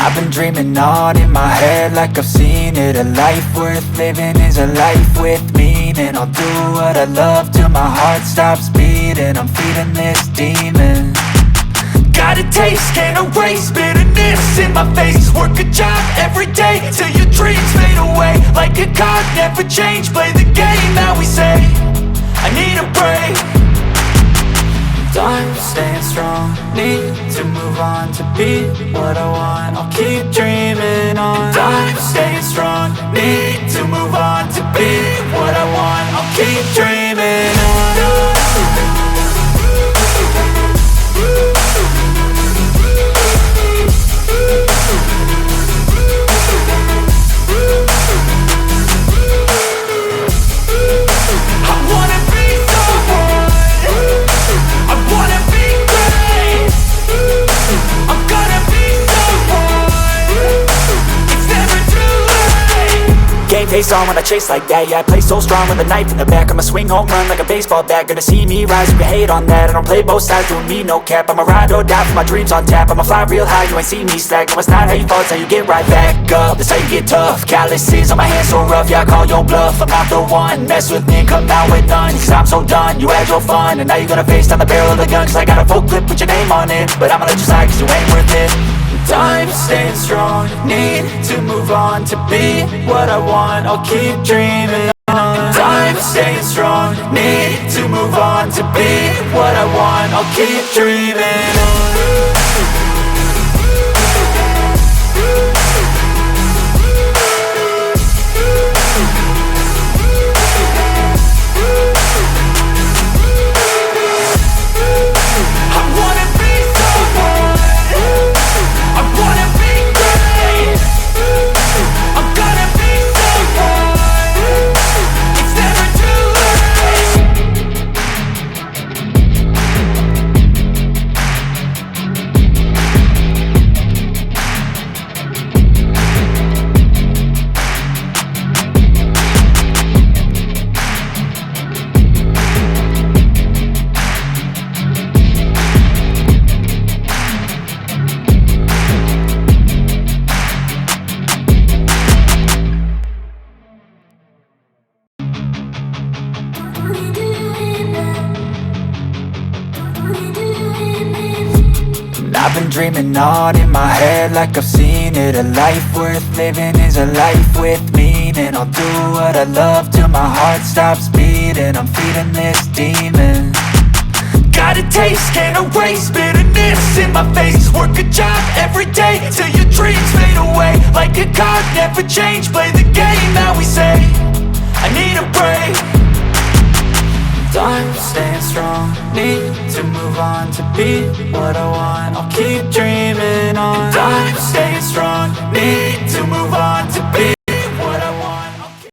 I've been dreaming on in my head like I've seen it. A life worth living is a life with meaning. I'll do what I love till my heart stops beating. I'm feeding this demon. Got a taste, can't erase bitterness in my face. Work a job every day till your dreams fade away. Like a card, never change, play the game that we say. I need a break. I'm staying strong, need to move on to be what I want. I'll keep dreaming on. I'm staying strong, need to move on to be what I want. I'll keep dreaming on. Face on when I chase like that. Yeah, I play so strong with a knife in the back. I'ma swing home run like a baseball bat. Gonna see me rise, you can hate on that. I don't play both sides, doing me no cap. I'ma ride or die for my dreams on tap. I'ma fly real high, you ain't see me slack. No, it's not how you fall, it's how you get right back up. That's how you get tough. Calluses on my hands so rough, yeah, I call your bluff. I'm not the one, mess with me and come out with none. Cause I'm so done, you had your fun. And now you're gonna face down the barrel of the gun. Cause I got a full clip with your name on it. But I'ma let you slide cause you ain't worth it. I'm staying strong, need to move on to be what I want. I'll keep dreaming on. I'm staying strong, need to move on to be what I want. I'll keep dreaming on. I've been dreaming on in my head like I've seen it. A life worth living is a life with meaning. I'll do what I love till my heart stops beating. I'm feeding this demon. Got a taste, can't erase bitterness in my face. Work a job every day till your dreams fade away. Like a card, never change, play the game that we say. I need a break. I'm staying strong, need to move on to be what I want. I'll keep dreaming.